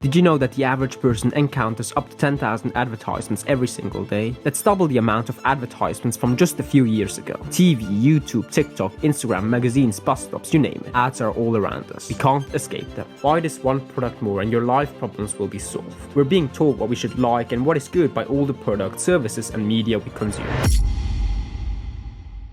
Did you know that the average person encounters up to 10,000 advertisements every single day? That's double the amount of advertisements from just a few years ago. TV, YouTube, TikTok, Instagram, magazines, bus stops, you name it. Ads are all around us. We can't escape them. Buy this one product more and your life problems will be solved. We're being told what we should like and what is good by all the products, services and media we consume.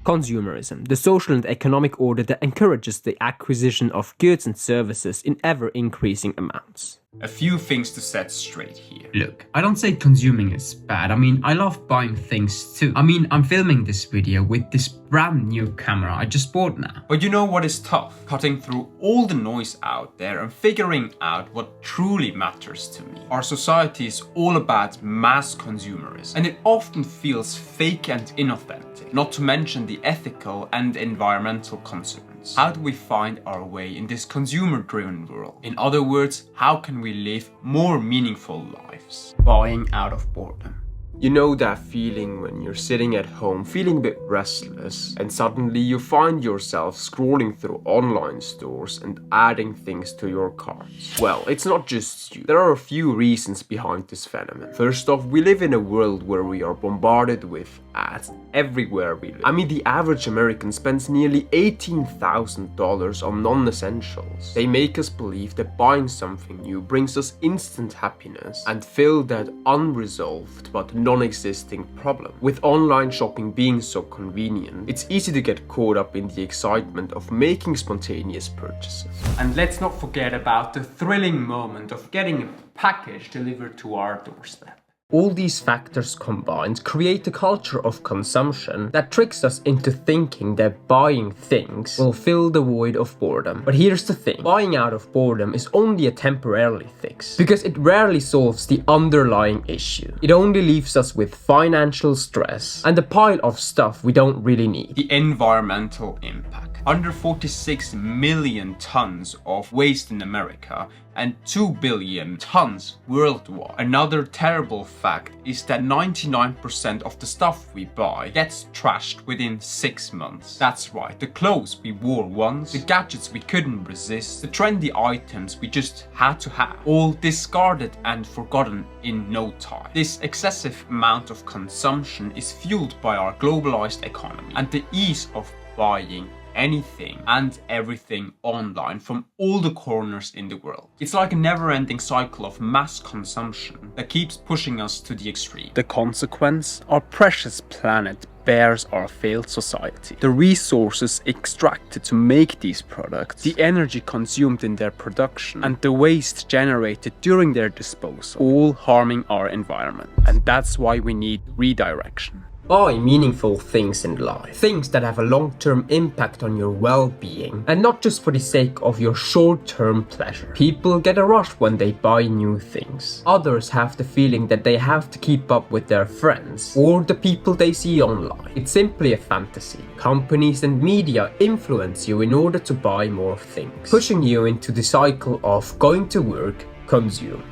Consumerism, the social and economic order that encourages the acquisition of goods and services in ever-increasing amounts. A few things to set straight here. Look, I don't say consuming is bad. I love buying things too. I'm filming this video with this brand new camera I just bought now. But you know what is tough? Cutting through all the noise out there and figuring out what truly matters to me. Our society is all about mass consumerism, and it often feels fake and inauthentic, not to mention the ethical and environmental concerns. How do we find our way in this consumer-driven world? In other words, how can we live more meaningful lives? Buying out of boredom. You know that feeling when you're sitting at home feeling a bit restless and suddenly you find yourself scrolling through online stores and adding things to your carts? Well, it's not just you. There are a few reasons behind this phenomenon. First off, we live in a world where we are bombarded with ads everywhere we live. The average American spends nearly $18,000 on non-essentials. They make us believe that buying something new brings us instant happiness and fill that unresolved but non-existing problem. With online shopping being so convenient, it's easy to get caught up in the excitement of making spontaneous purchases. And let's not forget about the thrilling moment of getting a package delivered to our doorstep. All these factors combined create a culture of consumption that tricks us into thinking that buying things will fill the void of boredom. But here's the thing, buying out of boredom is only a temporary fix, because it rarely solves the underlying issue. It only leaves us with financial stress and a pile of stuff we don't really need. The environmental impact. 146 million tons of waste in America and 2 billion tons worldwide. Another terrible fact is that 99% of the stuff we buy gets trashed within 6 months. That's right, the clothes we wore once, the gadgets we couldn't resist, the trendy items we just had to have, all discarded and forgotten in no time. This excessive amount of consumption is fueled by our globalized economy and the ease of buying anything and everything online from all the corners in the world. It's like a never-ending cycle of mass consumption that keeps pushing us to the extreme. The consequence? Our precious planet bears our failed society. The resources extracted to make these products, the energy consumed in their production, and the waste generated during their disposal, all harming our environment. And that's why we need redirection. Buy meaningful things in life. Things that have a long-term impact on your well-being and not just for the sake of your short-term pleasure. People get a rush when they buy new things. Others have the feeling that they have to keep up with their friends or the people they see online. It's simply a fantasy. Companies and media influence you in order to buy more things, pushing you into the cycle of going to work, consume.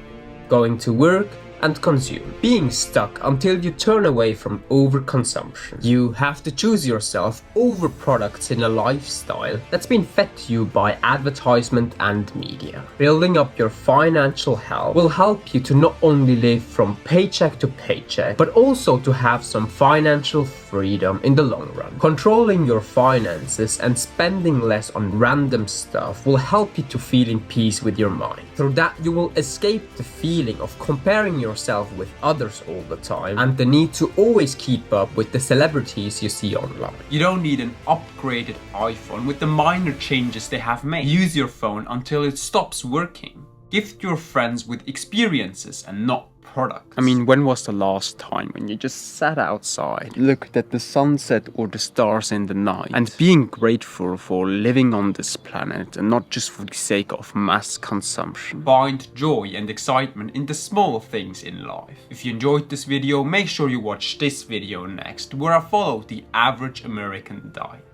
Going to work, and consume, being stuck until you turn away from overconsumption. You have to choose yourself over products in a lifestyle that's been fed to you by advertisement and media. Building up your financial health will help you to not only live from paycheck to paycheck, but also to have some financial freedom in the long run. Controlling your finances and spending less on random stuff will help you to feel in peace with your mind. Through that, you will escape the feeling of comparing yourself with others all the time and the need to always keep up with the celebrities you see online. You don't need an upgraded iPhone with the minor changes they have made. Use your phone until it stops working. Gift your friends with experiences and not products. When was the last time when you just sat outside, looked at the sunset or the stars in the night, and being grateful for living on this planet and not just for the sake of mass consumption? Find joy and excitement in the small things in life. If you enjoyed this video, make sure you watch this video next, where I follow the average American diet.